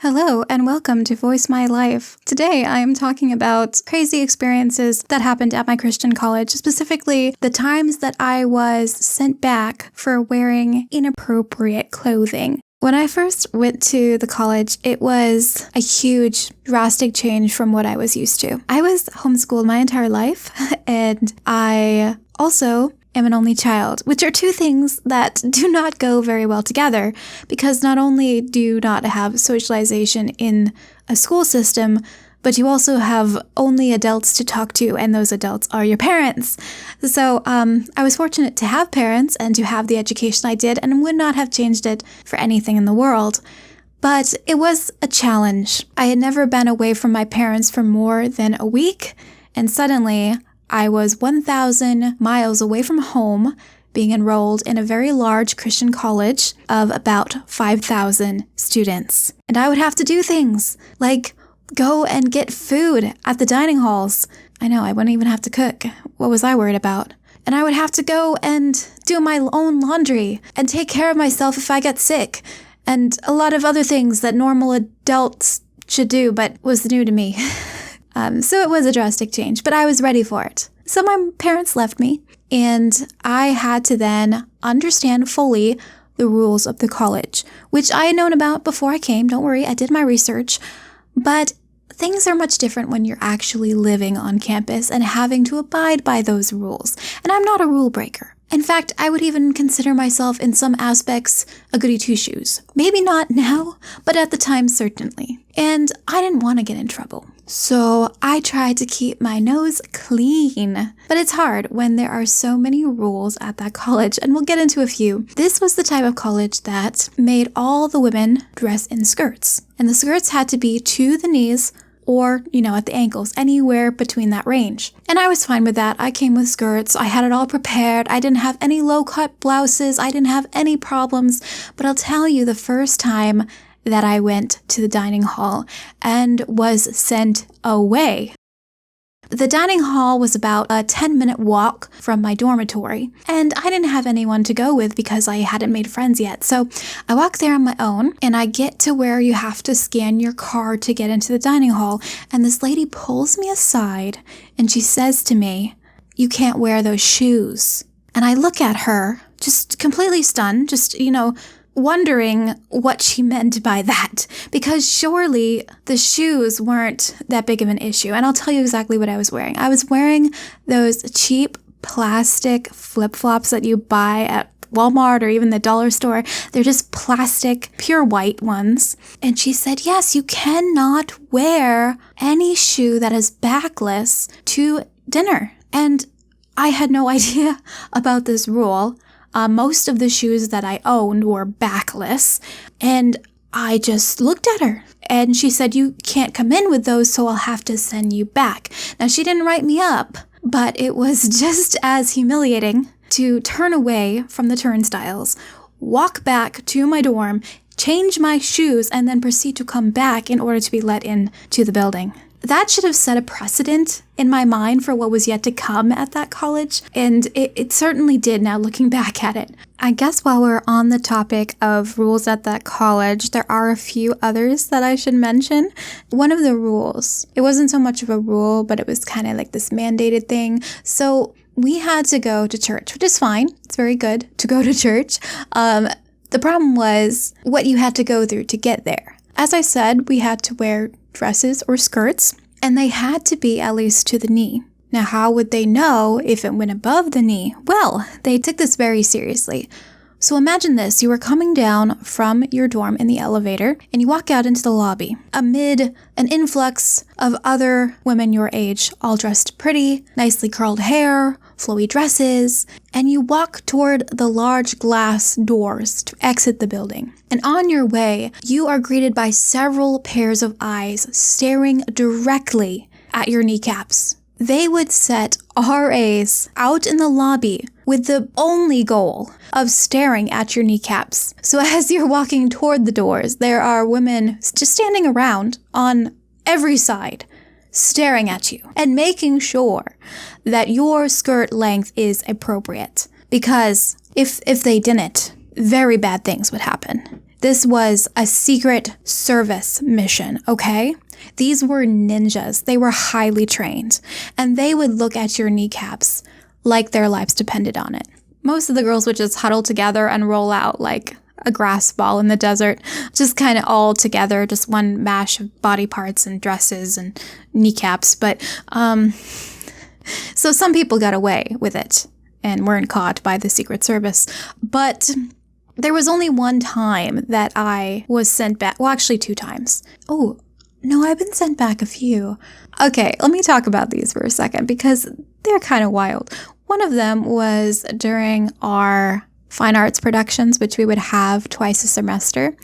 Hello and welcome to Voice My Life. Today I am talking about crazy experiences that happened at my Christian college, specifically the times that I was sent back for wearing inappropriate clothing. When I first went to the college, it was a huge, drastic change from what I was used to. I was homeschooled my entire life, and I also am an only child, which are two things that do not go very well together, because not only do you not have socialization in a school system, but you also have only adults to talk to, and those adults are your parents. So I was fortunate to have parents and to have the education I did, and would not have changed it for anything in the world. But it was a challenge. I had never been away from my parents for more than a week, and suddenly I was 1,000 miles away from home, being enrolled in a very large Christian college of about 5,000 students. And I would have to do things like go and get food at the dining halls. I know, I wouldn't even have to cook. What was I worried about? And I would have to go and do my own laundry and take care of myself if I got sick, and a lot of other things that normal adults should do, but was new to me. So it was a drastic change, but I was ready for it. So my parents left me, and I had to then understand fully the rules of the college, which I had known about before I came. Don't worry, I did my research. But things are much different when you're actually living on campus and having to abide by those rules. And I'm not a rule breaker. In fact, I would even consider myself in some aspects a goody two-shoes. Maybe not now, but at the time certainly. And I didn't want to get in trouble. So I tried to keep my nose clean. But it's hard when there are so many rules at that college, and we'll get into a few. This was the type of college that made all the women dress in skirts. And the skirts had to be to the knees, or, at the ankles, anywhere between that range. And I was fine with that. I came with skirts. I had it all prepared. I didn't have any low-cut blouses. I didn't have any problems. But I'll tell you, the first time that I went to the dining hall and was sent away. The dining hall was about a 10-minute walk from my dormitory, and I didn't have anyone to go with because I hadn't made friends yet. So I walk there on my own, and I get to where you have to scan your card to get into the dining hall, and this lady pulls me aside, and she says to me, "You can't wear those shoes." And I look at her, just completely stunned, wondering what she meant by that, because surely the shoes weren't that big of an issue. And I'll tell you exactly what I was wearing. I was wearing those cheap plastic flip-flops that you buy at Walmart or even the dollar store. They're just plastic, pure white ones. And she said, yes, you cannot wear any shoe that is backless to dinner. And I had no idea about this rule. Most of the shoes that I owned were backless, and I just looked at her, and she said, "You can't come in with those, so I'll have to send you back." Now, she didn't write me up, but it was just as humiliating to turn away from the turnstiles, walk back to my dorm, change my shoes, and then proceed to come back in order to be let in to the building. That should have set a precedent in my mind for what was yet to come at that college, and it certainly did now looking back at it. I guess while we're on the topic of rules at that college, there are a few others that I should mention. One of the rules, it wasn't so much of a rule, but it was kind of like this mandated thing. So we had to go to church, which is fine. It's very good to go to church. The problem was what you had to go through to get there. As I said, we had to wear dresses or skirts, and they had to be at least to the knee. Now, how would they know if it went above the knee? Well, they took this very seriously. So imagine this, you are coming down from your dorm in the elevator, and you walk out into the lobby amid an influx of other women your age, all dressed pretty, nicely curled hair, flowy dresses, and you walk toward the large glass doors to exit the building. And on your way, you are greeted by several pairs of eyes staring directly at your kneecaps. They would set RAs out in the lobby with the only goal of staring at your kneecaps. So as you're walking toward the doors, there are women just standing around on every side, staring at you and making sure that your skirt length is appropriate. Because if they didn't, very bad things would happen. This was a secret service mission, okay? These were ninjas. They were highly trained, and they would look at your kneecaps like their lives depended on it. Most of the girls would just huddle together and roll out like a grass ball in the desert, just kind of all together, just one mash of body parts and dresses and kneecaps. But so some people got away with it and weren't caught by the Secret Service. But there was only one time that I was sent back. Well, actually 2 times. Oh, no, I've been sent back a few. Okay, let me talk about these for a second because they're kind of wild. One of them was during our fine arts productions, which we would have twice a semester.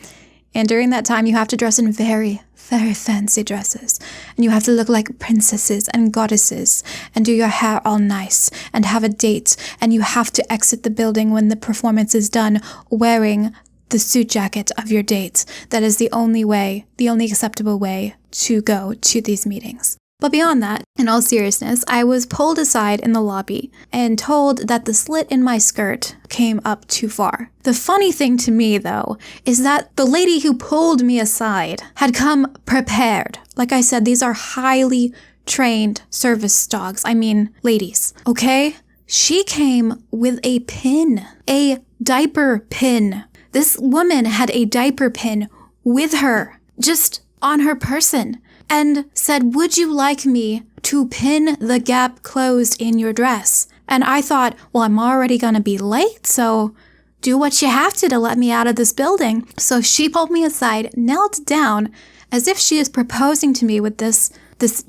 And during that time, you have to dress in very, very fancy dresses. And you have to look like princesses and goddesses and do your hair all nice and have a date. And you have to exit the building when the performance is done wearing the suit jacket of your date. That is the only way, the only acceptable way to go to these meetings. But beyond that, in all seriousness, I was pulled aside in the lobby and told that the slit in my skirt came up too far. The funny thing to me, though, is that the lady who pulled me aside had come prepared. Like I said, these are highly trained service dogs. I mean, ladies, okay? She came with a pin, a diaper pin. This woman had a diaper pin with her, just on her person, and said, "Would you like me to pin the gap closed in your dress?" And I thought, well, I'm already gonna be late, so do what you have to let me out of this building. So she pulled me aside, knelt down, as if she is proposing to me with this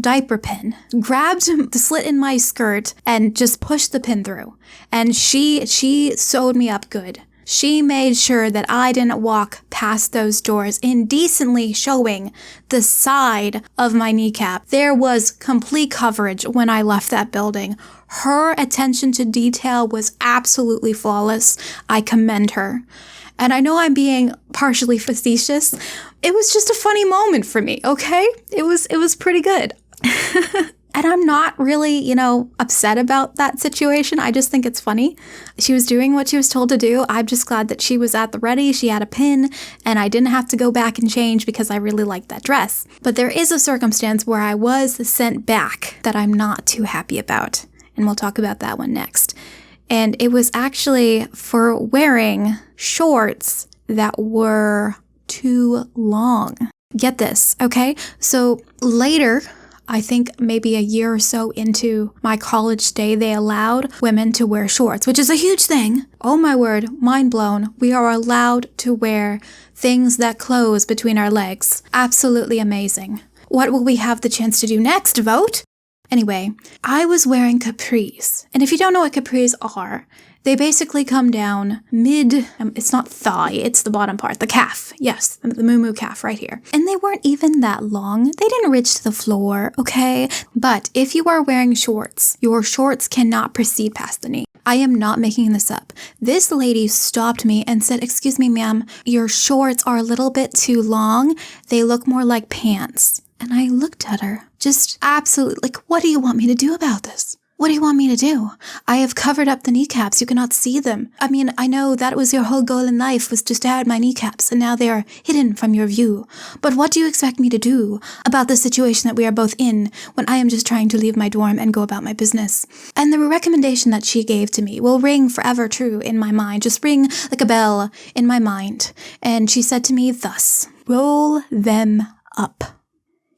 diaper pin, grabbed the slit in my skirt, and just pushed the pin through. And she sewed me up good. She made sure that I didn't walk past those doors indecently showing the side of my kneecap. There was complete coverage when I left that building. Her attention to detail was absolutely flawless. I commend her. And I know I'm being partially facetious. It was just a funny moment for me, okay? It was pretty good. And I'm not really, upset about that situation. I just think it's funny. She was doing what she was told to do. I'm just glad that she was at the ready. She had a pin, and I didn't have to go back and change because I really liked that dress. But there is a circumstance where I was sent back that I'm not too happy about. And we'll talk about that one next. And it was actually for wearing shorts that were too long. Get this, okay? So later, I think maybe a year or so into my college day, they allowed women to wear shorts, which is a huge thing. Oh my word, mind blown. We are allowed to wear things that close between our legs. Absolutely amazing. What will we have the chance to do next? Vote? Anyway, I was wearing capris. And if you don't know what capris are, they basically come down it's not thigh, it's the bottom part, the calf. Yes, the moo-moo calf right here. And they weren't even that long. They didn't reach to the floor, okay? But if you are wearing shorts, your shorts cannot proceed past the knee. I am not making this up. This lady stopped me and said, "Excuse me, ma'am, your shorts are a little bit too long. They look more like pants." And I looked at her, just absolutely like, what do you want me to do about this? What do you want me to do? I have covered up the kneecaps. You cannot see them. I mean, I know that was your whole goal in life, was to stare at my kneecaps, and now they are hidden from your view. But what do you expect me to do about the situation that we are both in when I am just trying to leave my dorm and go about my business? And the recommendation that she gave to me will ring forever true in my mind, just ring like a bell in my mind. And she said to me thus, "Roll them up."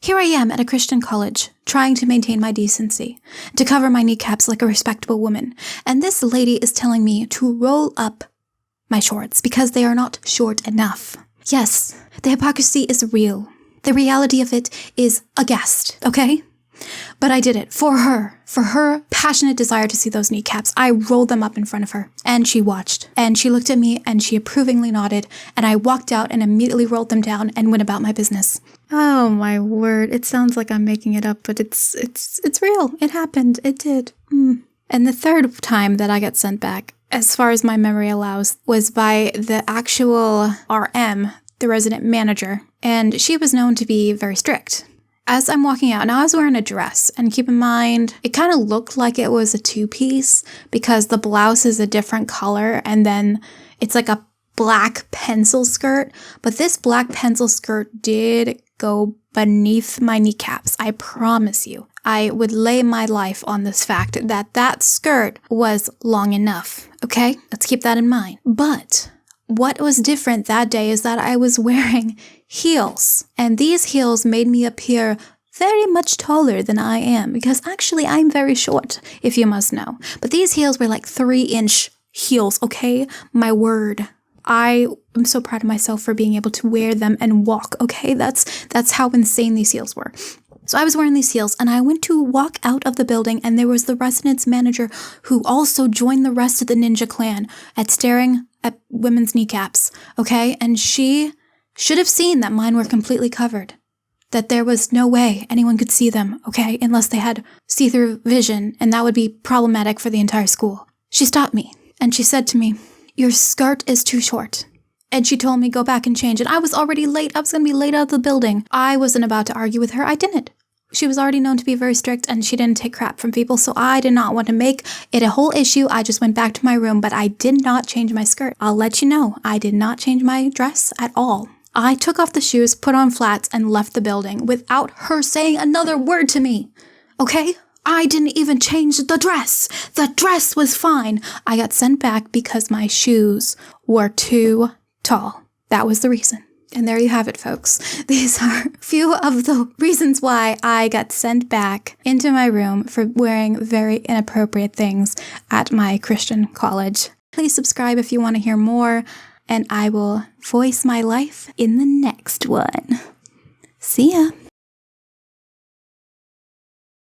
Here I am at a Christian college, trying to maintain my decency, to cover my kneecaps like a respectable woman, and this lady is telling me to roll up my shorts because they are not short enough. Yes, the hypocrisy is real. The reality of it is aghast, okay? But I did it for her passionate desire to see those kneecaps. I rolled them up in front of her, and she watched, and she looked at me, and she approvingly nodded, and I walked out and immediately rolled them down and went about my business. Oh my word, it sounds like I'm making it up, but it's real. It happened. It did. And the third time that I got sent back, as far as my memory allows, was by the actual RM, the resident manager, and she was known to be very strict. As I'm walking out, now I was wearing a dress, and keep in mind, it kind of looked like it was a two-piece because the blouse is a different color, and then it's like a black pencil skirt, but this black pencil skirt did go beneath my kneecaps. I promise you. I would lay my life on this fact that that skirt was long enough. Okay? Let's keep that in mind. But what was different that day is that I was wearing heels. And these heels made me appear very much taller than I am, because actually I'm very short, if you must know. But these heels were like 3-inch heels, okay? My word. I am so proud of myself for being able to wear them and walk, okay? That's how insane these heels were. So I was wearing these heels, and I went to walk out of the building, and there was the residence manager who also joined the rest of the ninja clan at staring at women's kneecaps, okay? And she should have seen that mine were completely covered, that there was no way anyone could see them, okay? Unless they had see-through vision, and that would be problematic for the entire school. She stopped me, and she said to me, "Your skirt is too short." And she told me go back and change. And I was already late. I was going to be late out of the building. I wasn't about to argue with her. I didn't. She was already known to be very strict, and she didn't take crap from people, so I did not want to make it a whole issue. I just went back to my room, but I did not change my skirt. I'll let you know, I did not change my dress at all. I took off the shoes, put on flats, and left the building without her saying another word to me. Okay? I didn't even change the dress. The dress was fine. I got sent back because my shoes were too tall. That was the reason. And there you have it, folks. These are a few of the reasons why I got sent back into my room for wearing very inappropriate things at my Christian college. Please subscribe if you want to hear more, and I will voice my life in the next one. See ya.